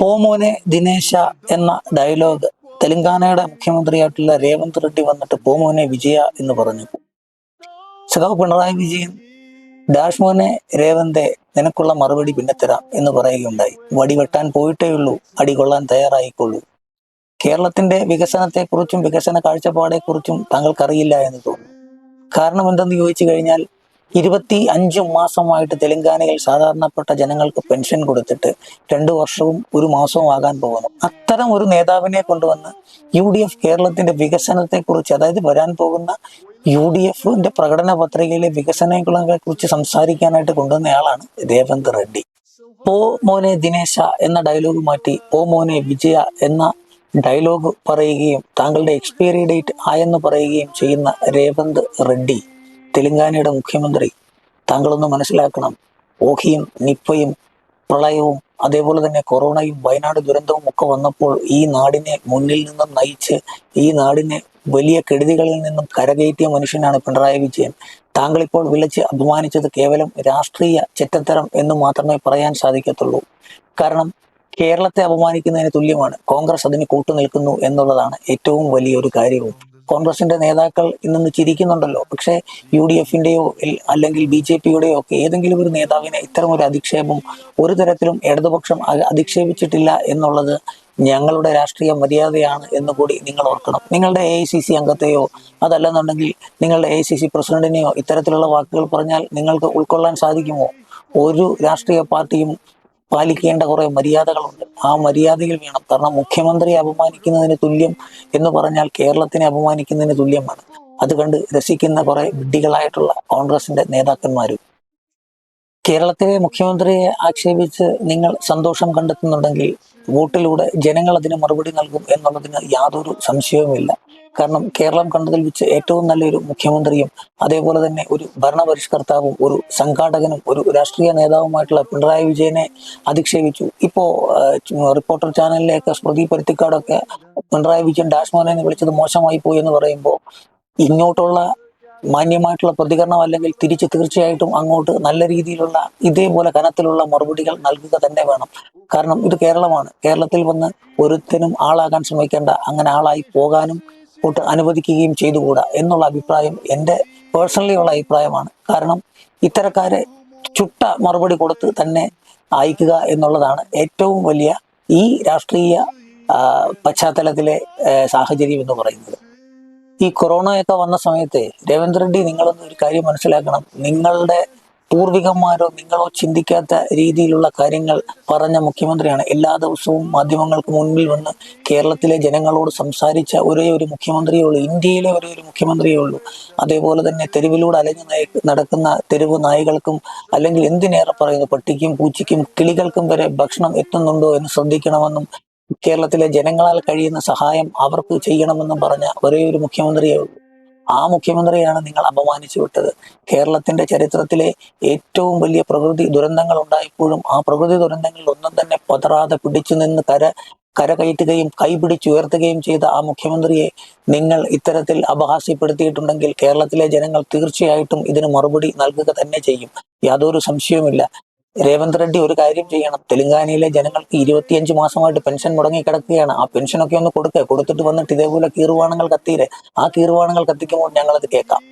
പോമോനെ ദിനേശ എന്ന ഡയലോഗ് തെലങ്കാനയുടെ മുഖ്യമന്ത്രിയായിട്ടുള്ള രേവന്ത് റെഡ്ഡി വന്നിട്ട് പോമോനെ വിജയ എന്ന് പറഞ്ഞു. സഖാവ് പിണറായി വിജയൻ ഡാഷ് മോനെ രേവന്തെ നിനക്കുള്ള മറുപടി പിന്നെ തരാം എന്ന് പറയുകയുണ്ടായി. വടി വെട്ടാൻ പോയിട്ടേ ഉള്ളൂ, അടി കൊള്ളാൻ തയ്യാറായിക്കൊള്ളൂ. കേരളത്തിന്റെ വികസനത്തെക്കുറിച്ചും വികസന കാഴ്ചപ്പാടെക്കുറിച്ചും താങ്കൾക്കറിയില്ല എന്ന് തോന്നുന്നു. കാരണം എന്തെന്ന് ചോദിച്ചു കഴിഞ്ഞാൽ 25 മാസമായിട്ട് തെലങ്കാനയിൽ സാധാരണപ്പെട്ട ജനങ്ങൾക്ക് പെൻഷൻ കൊടുത്തിട്ട് 2 വർഷവും 1 മാസവും ആകാൻ പോകുന്നു. അത്തരം ഒരു നേതാവിനെ കൊണ്ടുവന്ന് UDF കേരളത്തിന്റെ വികസനത്തെക്കുറിച്ച്, അതായത് വരാൻ പോകുന്ന UDFന്റെ പ്രകടന പത്രികയിലെ വികസനങ്ങളെ കുറിച്ച് സംസാരിക്കാനായിട്ട് കൊണ്ടുവന്നയാളാണ് രേവന്ത് റെഡ്ഡി. പോ മോനെ ദിനേശ എന്ന ഡയലോഗ് മാറ്റി പോ മോനെ വിജയ എന്ന ഡയലോഗ് പറയുകയും താങ്കളുടെ എക്സ്പയറി ഡേറ്റ് ആയെന്ന് പറയുകയും ചെയ്യുന്ന രേവന്ത് റെഡ്ഡി, തെലങ്കാനയുടെ മുഖ്യമന്ത്രി, താങ്കളൊന്ന് മനസ്സിലാക്കണം. ഓഖിയും നിപ്പയും പ്രളയവും അതേപോലെ തന്നെ കൊറോണയും വയനാട് ദുരന്തവും ഒക്കെ വന്നപ്പോൾ ഈ നാടിനെ മുന്നിൽ നിന്നും നയിച്ച് ഈ നാടിനെ വലിയ കെടുതികളിൽ നിന്നും കരകയറ്റിയ മനുഷ്യനാണ് പിണറായി വിജയൻ. താങ്കൾ ഇപ്പോൾ വിളിച്ച് അപമാനിച്ചത് കേവലം രാഷ്ട്രീയ ചെറ്റത്തരം എന്ന് മാത്രമേ പറയാൻ സാധിക്കത്തുള്ളൂ. കാരണം കേരളത്തെ അപമാനിക്കുന്നതിന് തുല്യമാണ് കോൺഗ്രസ് അതിന് കൂട്ടുനിൽക്കുന്നു എന്നുള്ളതാണ് ഏറ്റവും വലിയൊരു കാര്യവും. കോൺഗ്രസിന്റെ നേതാക്കൾ ഇന്നൊന്ന് ചിരിക്കുന്നുണ്ടല്ലോ, പക്ഷേ UDFന്റെയോ അല്ലെങ്കിൽ BJPയുടെയോ ഒക്കെ ഏതെങ്കിലും ഒരു നേതാവിനെ ഇത്തരം ഒരു അധിക്ഷേപം ഒരു തരത്തിലും ഇടതുപക്ഷം അധിക്ഷേപിച്ചിട്ടില്ല എന്നുള്ളത് ഞങ്ങളുടെ രാഷ്ട്രീയ മര്യാദയാണ് എന്നുകൂടി നിങ്ങൾ ഓർക്കണം. നിങ്ങളുടെ AICC അംഗത്തെയോ അതല്ലെന്നുണ്ടെങ്കിൽ നിങ്ങളുടെ AICC പ്രസിഡന്റിനെയോ ഇത്തരത്തിലുള്ള വാക്കുകൾ പറഞ്ഞാൽ നിങ്ങൾക്ക് ഉൾക്കൊള്ളാൻ സാധിക്കുമോ? ഒരു രാഷ്ട്രീയ പാർട്ടിയും പാലിക്കേണ്ട കുറെ മര്യാദകളുണ്ട്. ആ മര്യാദയിൽ വേണം. കാരണം മുഖ്യമന്ത്രിയെ അപമാനിക്കുന്നതിന് തുല്യം എന്ന് പറഞ്ഞാൽ കേരളത്തിനെ അപമാനിക്കുന്നതിന് തുല്യമാണ്. അത് കണ്ട് രസിക്കുന്ന കുറെ വിഡ്ഢികളായിട്ടുള്ള കോൺഗ്രസിന്റെ നേതാക്കന്മാരും. കേരളത്തിലെ മുഖ്യമന്ത്രിയെ ആക്ഷേപിച്ച് നിങ്ങൾ സന്തോഷം കണ്ടെത്തുന്നുണ്ടെങ്കിൽ വോട്ടിലൂടെ ജനങ്ങൾ അതിന് മറുപടി നൽകും എന്നുള്ളതിന് യാതൊരു സംശയവുമില്ല. കാരണം കേരളം കണ്ടതിൽ വെച്ച് ഏറ്റവും നല്ലൊരു മുഖ്യമന്ത്രിയും അതേപോലെ തന്നെ ഒരു ഭരണപരിഷ്കർത്താവും ഒരു സംഘാടകനും ഒരു രാഷ്ട്രീയ നേതാവുമായിട്ടുള്ള പിണറായി വിജയനെ അധിക്ഷേപിച്ചു. ഇപ്പോ റിപ്പോർട്ടർ ചാനലിലേക്ക് സ്മൃതി പരുത്തിക്കാടൊക്കെ പിണറായി വിജയൻ ഡാഷ് മോനെ എന്ന് വിളിച്ചത് മോശമായി പോയി എന്ന് പറയുമ്പോൾ ഇങ്ങോട്ടുള്ള മാന്യമായിട്ടുള്ള പ്രതികരണം അല്ലെങ്കിൽ തിരിച്ച് തീർച്ചയായിട്ടും അങ്ങോട്ട് നല്ല രീതിയിലുള്ള ഇതേപോലെ കനത്തിലുള്ള മറുപടികൾ നൽകുക തന്നെ വേണം. കാരണം ഇത് കേരളമാണ്. കേരളത്തിൽ വന്ന് ഒരുത്തനും ആളാകാൻ ശ്രമിക്കേണ്ട, അങ്ങനെ ആളായി പോകാനും ഒട്ട് അനുവദിക്കുകയും ചെയ്തുകൂടാ എന്നുള്ള അഭിപ്രായം എൻ്റെ പേഴ്സണലി ഉള്ള അഭിപ്രായമാണ്. കാരണം ഇത്തരക്കാരെ ചുട്ട മറുപടി കൊടുത്ത് തന്നെ അയക്കുക എന്നുള്ളതാണ് ഏറ്റവും വലിയ ഈ രാഷ്ട്രീയ പശ്ചാത്തലത്തിലെ സാഹചര്യം എന്ന് പറയുന്നത്. ഈ കൊറോണയൊക്കെ വന്ന സമയത്ത് രേവന്ത് റെഡ്ഡി, നിങ്ങളൊന്നും ഒരു കാര്യം മനസ്സിലാക്കണം. നിങ്ങളുടെ പൂർവികന്മാരോ നിങ്ങളോ ചിന്തിക്കാത്ത രീതിയിലുള്ള കാര്യങ്ങൾ പറഞ്ഞ മുഖ്യമന്ത്രിയാണ്. എല്ലാ ദിവസവും മാധ്യമങ്ങൾക്ക് മുൻപിൽ വന്ന് കേരളത്തിലെ ജനങ്ങളോട് സംസാരിച്ച ഒരേ ഒരു മുഖ്യമന്ത്രിയേ ഉള്ളൂ, ഇന്ത്യയിലെ ഒരേ ഒരു മുഖ്യമന്ത്രിയേ ഉള്ളൂ. അതേപോലെ തന്നെ തെരുവിലൂടെ അലഞ്ഞു നടക്കുന്ന തെരുവ് നായ്കൾക്കും അല്ലെങ്കിൽ എന്തിനേറെ പറയുന്നു പട്ടിക്കും പൂച്ചയ്ക്കും കിളികൾക്കും വരെ ഭക്ഷണം എത്തുന്നുണ്ടോ എന്ന് ശ്രദ്ധിക്കണമെന്നും കേരളത്തിലെ ജനങ്ങളാൽ കഴിയുന്ന സഹായം അവർക്ക് ചെയ്യണമെന്നും പറഞ്ഞ ഒരേ ഒരു മുഖ്യമന്ത്രിയേ ഉള്ളൂ. ആ മുഖ്യമന്ത്രിയാണ് നിങ്ങൾ അപമാനിച്ചു വിട്ടത്. കേരളത്തിന്റെ ചരിത്രത്തിലെ ഏറ്റവും വലിയ പ്രകൃതി ദുരന്തങ്ങൾ ഉണ്ടായപ്പോഴും ആ പ്രകൃതി ദുരന്തങ്ങളിൽ ഒന്നും തന്നെ പതറാതെ പിടിച്ചു നിന്ന് കരകയറ്റുകയും കൈപിടിച്ചുയർത്തുകയും ചെയ്ത ആ മുഖ്യമന്ത്രിയെ നിങ്ങൾ ഇത്തരത്തിൽ അപഹാസ്യപ്പെടുത്തിയിട്ടുണ്ടെങ്കിൽ കേരളത്തിലെ ജനങ്ങൾ തീർച്ചയായിട്ടും ഇതിന് മറുപടി നൽകുക തന്നെ ചെയ്യും, യാതൊരു സംശയവുമില്ല. രേവന്ത് റെഡ്ഡി ഒരു കാര്യം ചെയ്യണം. തെലങ്കാനയിലെ ജനങ്ങൾക്ക് 25 മാസമായിട്ട് പെൻഷൻ മുടങ്ങി കിടക്കുകയാണ്. ആ പെൻഷനൊക്കെ ഒന്ന് കൊടുത്തിട്ട് വന്നിട്ട് ഇതേപോലെ കീറുവാണങ്ങൾ കത്തിയില്ലേ, ആ കീറുവാണങ്ങൾ കത്തിക്കുമ്പോൾ ഞങ്ങളത് കേൾക്കാം.